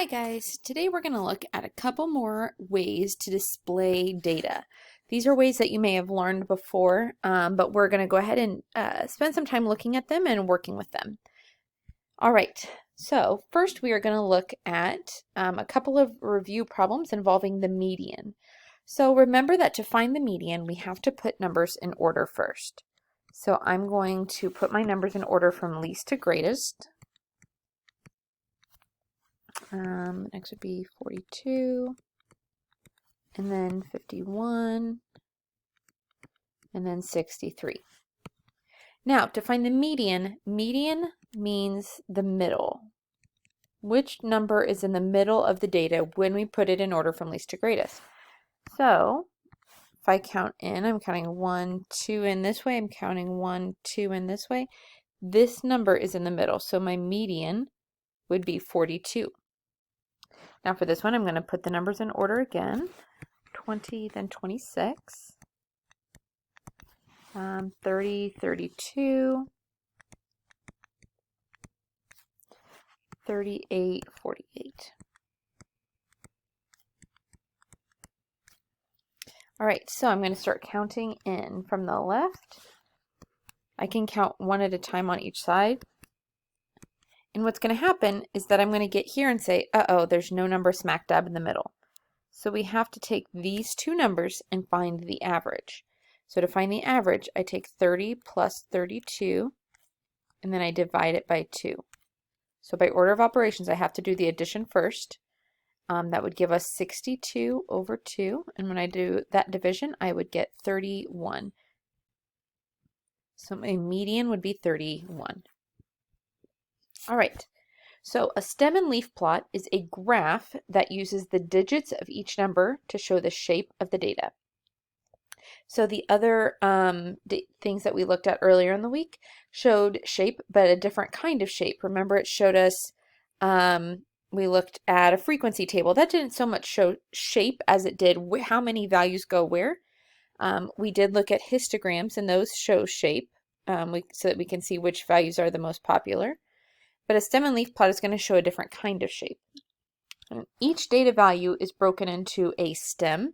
Hi guys, today we're going to look at a couple more ways to display data. These are ways that you may have learned before, but we're going to go ahead and spend some time looking at them and working with them. All right, so first we are going to look at a couple of review problems involving the median. So remember that to find the median, we have to put numbers in order first. So I'm going to put my numbers in order from least to greatest. Next would be 42, and then 51, and then 63. Now, to find the median, median means the middle. Which number is in the middle of the data when we put it in order from least to greatest? So, if I count in, I'm counting 1, 2 in this way, I'm counting 1, 2 in this way. This number is in the middle, so my median would be 42. Now for this one, I'm going to put the numbers in order again. 20, then 26, 30, 32, 38, 48. All right, so I'm going to start counting in from the left. I can count one at a time on each side. And what's going to happen is that I'm going to get here and say, uh-oh, there's no number smack dab in the middle. So we have to take these two numbers and find the average. So to find the average, I take 30 plus 32, and then I divide it by 2. So by order of operations, I have to do the addition first. That would give us 62 over 2, and when I do that division, I would get 31. So my median would be 31. All right, so a stem and leaf plot is a graph that uses the digits of each number to show the shape of the data. So the other things that we looked at earlier in the week showed shape, but a different kind of shape. Remember, it showed us, we looked at a frequency table. That didn't so much show shape as it did how many values go where. We did look at histograms, and those show shape so that we can see which values are the most popular. But a stem and leaf plot is going to show a different kind of shape. And each data value is broken into a stem,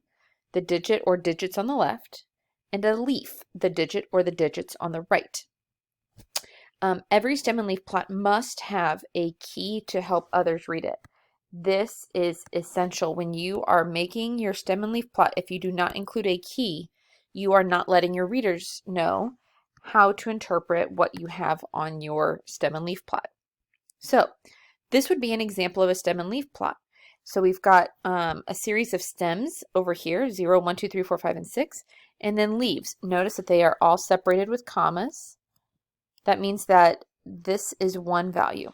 the digit or digits on the left, and a leaf, the digit or the digits on the right. Every stem and leaf plot must have a key to help others read it. This is essential when you are making your stem and leaf plot. If you do not include a key, you are not letting your readers know how to interpret what you have on your stem and leaf plot. So this would be an example of a stem and leaf plot. So we've got a series of stems over here, 0, 1, 2, 3, 4, 5, and 6, and then leaves. Notice that they are all separated with commas. That means that this is one value.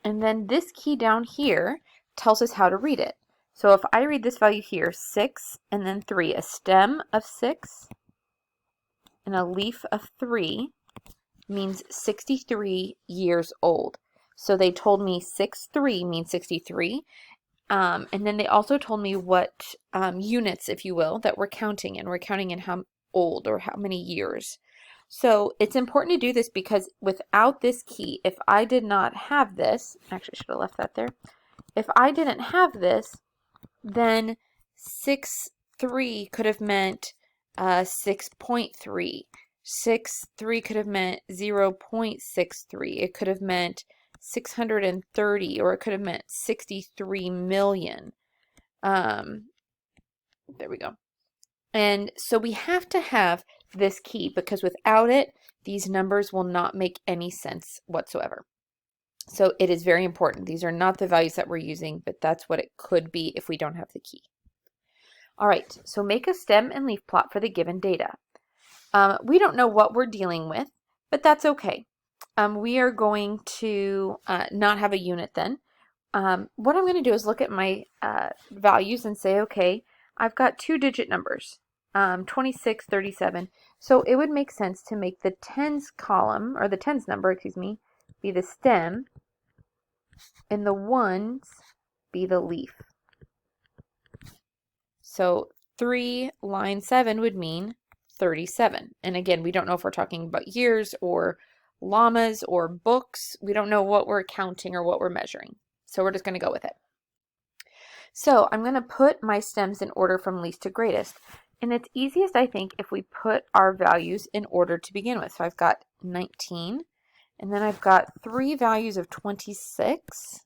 And then this key down here tells us how to read it. So if I read this value here, 6 and then 3, a stem of 6 and a leaf of 3 means 63 years old. So they told me 6-3 means 63. And then they also told me what units, if you will, that we're counting in. We're counting in how old or how many years. So it's important to do this because without this key, if I did not have this, actually I should have left that there. If I didn't have this, then 6-3 could have meant 6.3. 6-3 could have meant 0.63. It could have meant 630, or it could have meant 63 million. There we go. And so we have to have this key because without it, these numbers will not make any sense whatsoever. So it is very important. These are not the values that we're using, but that's what it could be if we don't have the key. All right, so make a stem and leaf plot for the given data. We don't know what we're dealing with, but that's okay. We are going to not have a unit then. What I'm going to do is look at my values and say, okay, I've got 2-digit numbers, 26, 37. So it would make sense to make the tens column, or the tens number, excuse me, be the stem, and the ones be the leaf. So 3 line 7 would mean 37. And again, we don't know if we're talking about years or llamas or books. We don't know what we're counting or what we're measuring. So we're just going to go with it. So I'm going to put my stems in order from least to greatest. And it's easiest, I think, if we put our values in order to begin with. So I've got 19, and then I've got 3 values of 26.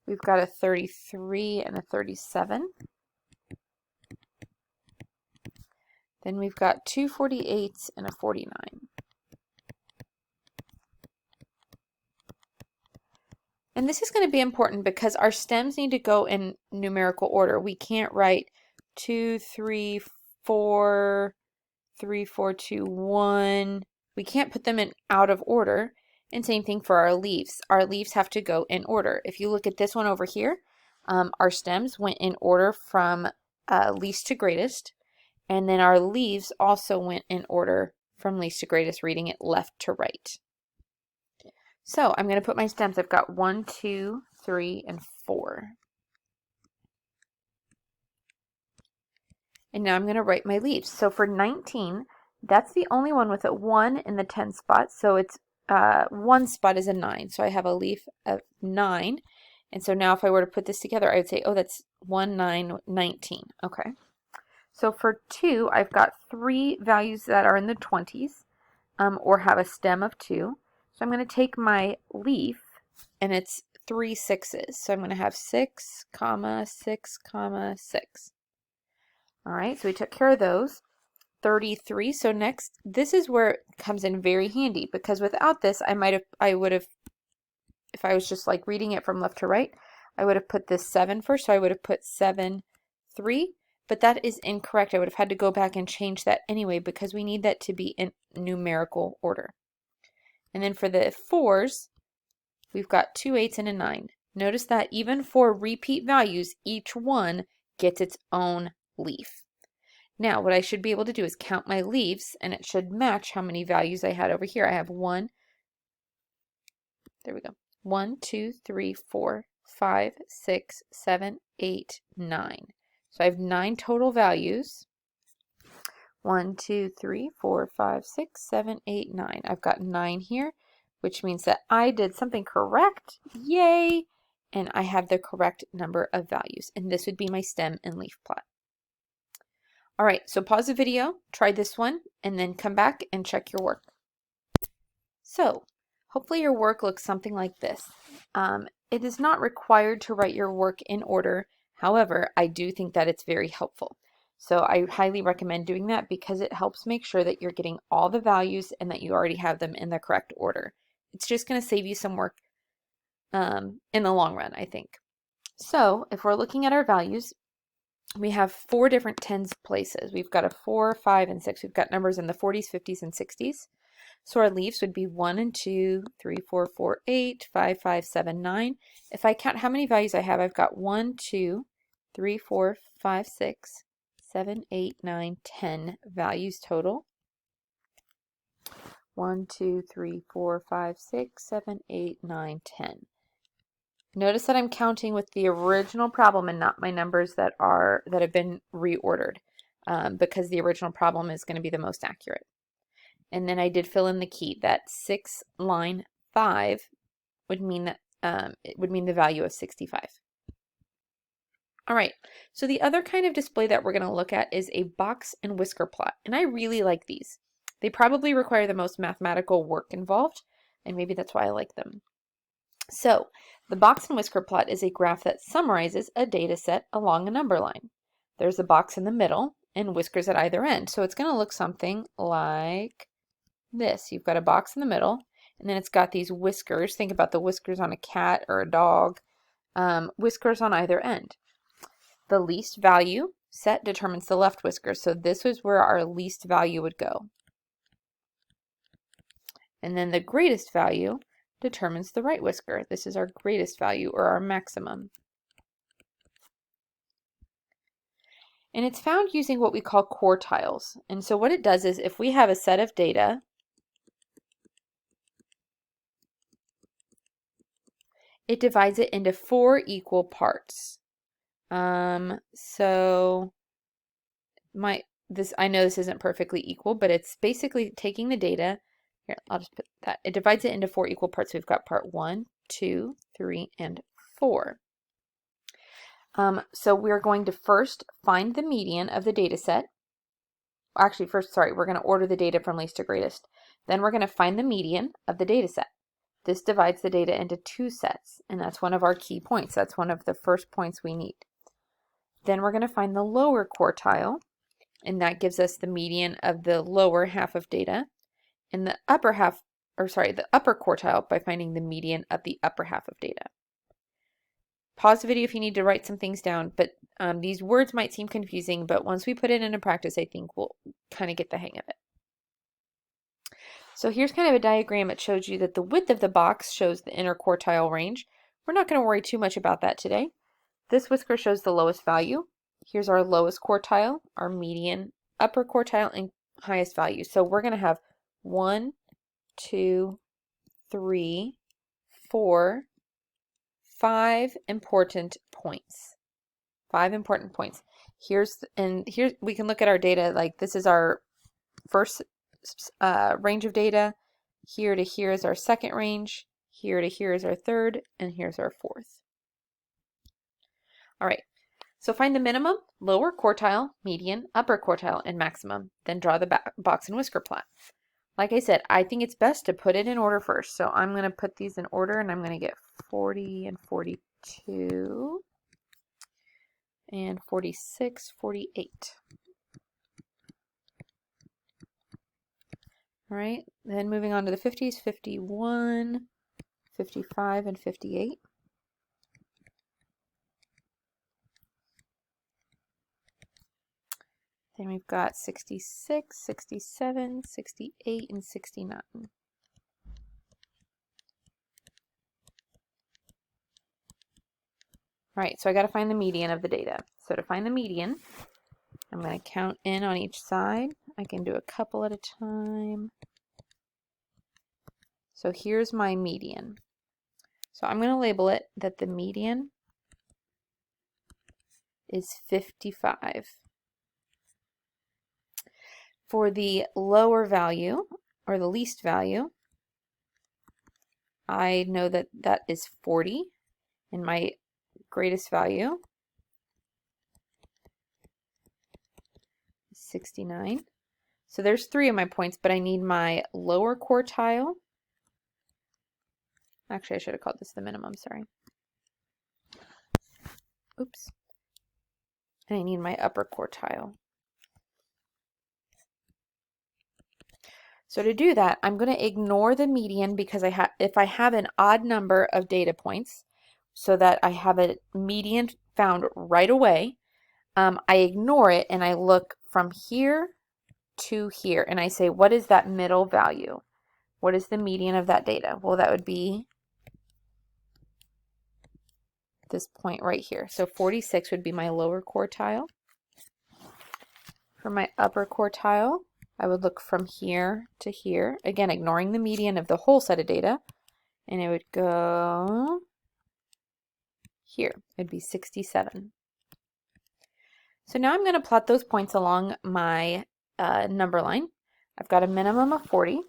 We've got a 33 and a 37. Then we've got 2 48s and a 49. And this is going to be important because our stems need to go in numerical order. We can't write 2, 3, 4, 3, 4, 2, 1. We can't put them in out of order. And same thing for our leaves. Our leaves have to go in order. If you look at this one over here, our stems went in order from least to greatest. And then our leaves also went in order from least to greatest, reading it left to right. So I'm going to put my stems. I've got 1, 2, 3, and 4. And now I'm going to write my leaves. So for 19, that's the only one with a 1 in the 10 spot. So it's 1 spot is a 9. So I have a leaf of 9. And so now if I were to put this together, I would say, oh, that's 1, 9, 19. Okay. So for 2, I've got 3 values that are in the 20s or have a stem of 2. So I'm going to take my leaf, and it's 3 6s. So I'm going to have 6, 6, 6. All right, so we took care of those. 33. So next, this is where it comes in very handy, because without this, I would have, if I was just like reading it from left to right, I would have put this 7 first. So I would have put 7, 3. But that is incorrect. I would have had to go back and change that anyway, because we need that to be in numerical order. And then for the 4s, we've got 2 8s and a 9. Notice that even for repeat values, each one gets its own leaf. Now, what I should be able to do is count my leaves, and it should match how many values I had over here. I have 1, there we go, 1, 2, 3, 4, 5, 6, 7, 8, 9. So I have 9 total values. 1, 2, 3, 4, 5, 6, 7, 8, 9. I've got 9 here, which means that I did something correct. Yay! And I have the correct number of values. And this would be my stem and leaf plot. All right, so pause the video, try this one, and then come back and check your work. So hopefully your work looks something like this. It is not required to write your work in order. However, I do think that it's very helpful. So I highly recommend doing that because it helps make sure that you're getting all the values and that you already have them in the correct order. It's just going to save you some work in the long run, I think. So if we're looking at our values, we have 4 different tens places. We've got a 4, 5, and 6. We've got numbers in the 40s, 50s, and 60s. So our leaves would be 1 and 2, 3, 4, 4, 8, 5, 5, 7, 9. If I count how many values I have, I've got 1, 2, 3, 4, 5, 6, 7, 8, 9, 10 values total. 1, 2, 3, 4, 5, 6, 7, 8, 9, 10. Notice that I'm counting with the original problem and not my numbers that have been reordered, because the original problem is going to be the most accurate. And then I did fill in the key. That 6 line 5 would mean that it would mean the value of 65. All right, so the other kind of display that we're going to look at is a box and whisker plot, and I really like these. They probably require the most mathematical work involved, and maybe that's why I like them. So the box and whisker plot is a graph that summarizes a data set along a number line. There's a box in the middle and whiskers at either end, so it's going to look something like this. You've got a box in the middle, and then it's got these whiskers. Think about the whiskers on a cat or a dog. Whiskers on either end. The least value set determines the left whisker, so this is where our least value would go. And then the greatest value determines the right whisker. This is our greatest value, or our maximum. And it's found using what we call quartiles. And so what it does is, if we have a set of data, it divides it into 4 equal parts. So I know this isn't perfectly equal, but it's basically taking the data, Here, I'll just put that. It divides it into 4 equal parts. We've got part 1, 2, 3, and 4. So we're going to first find the median of the data set. Actually, first, sorry, we're going to order the data from least to greatest. Then we're going to find the median of the data set. This divides the data into 2 sets, and that's one of our key points. That's one of the first points we need. Then we're going to find the lower quartile, and that gives us the median of the lower half of data, and the upper half, or sorry, the upper quartile by finding the median of the upper half of data. Pause the video if you need to write some things down, but these words might seem confusing, but once we put it into practice, I think we'll kind of get the hang of it. So here's kind of a diagram. It shows you that the width of the box shows the inner quartile range. We're not going to worry too much about that today. This whisker shows the lowest value. Here's our lowest quartile, our median, upper quartile, and highest value. So we're going to have 1, 2, 3, 4, 5 important points. 5 important points. Here we can look at our data. Like, this is our first range of data. Here to here is our second range. Here to here is our third, and here's our fourth. All right, so find the minimum, lower quartile, median, upper quartile, and maximum. Then draw the box and whisker plot. Like I said, I think it's best to put it in order first. So I'm going to put these in order, and I'm going to get 40 and 42 and 46, 48. All right, then moving on to the 50s, 51, 55, and 58. Then we've got 66, 67, 68, and 69. All right, so I got to find the median of the data. So to find the median, I'm going to count in on each side. I can do a couple at a time. So here's my median. So I'm going to label it that the median is 55. For the lower value, or the least value, I know that that is 40, and my greatest value is 69. So there's 3 of my points, but I need my lower quartile. Actually, I should have called this the minimum, sorry. Oops. And I need my upper quartile. So to do that, I'm going to ignore the median because if I have an odd number of data points so that I have a median found right away, I ignore it and I look from here to here and I say, what is that middle value? What is the median of that data? Well, that would be this point right here. So 46 would be my lower quartile. For my upper quartile, I would look from here to here, again, ignoring the median of the whole set of data, and it would go here. It'd be 67. So now I'm going to plot those points along my number line. I've got a minimum of 40,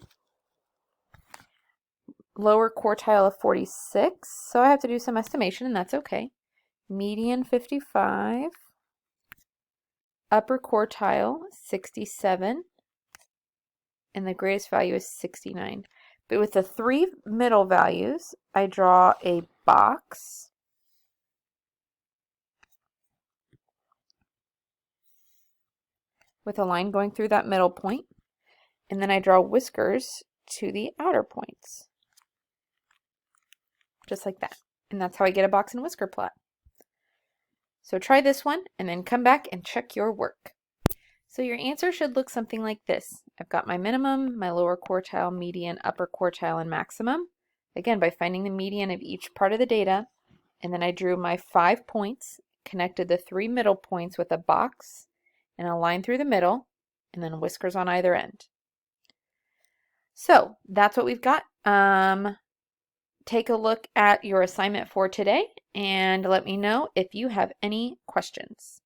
lower quartile of 46, so I have to do some estimation, and that's okay. Median 55, upper quartile 67, and the greatest value is 69. But with the 3 middle values, I draw a box with a line going through that middle point, and then I draw whiskers to the outer points, just like that. And that's how I get a box and whisker plot. So try this one, and then come back and check your work. So your answer should look something like this. I've got my minimum, my lower quartile, median, upper quartile, and maximum. Again, by finding the median of each part of the data, and then I drew my 5 points, connected the 3 middle points with a box and a line through the middle, and then whiskers on either end. So that's what we've got. Take a look at your assignment for today and let me know if you have any questions.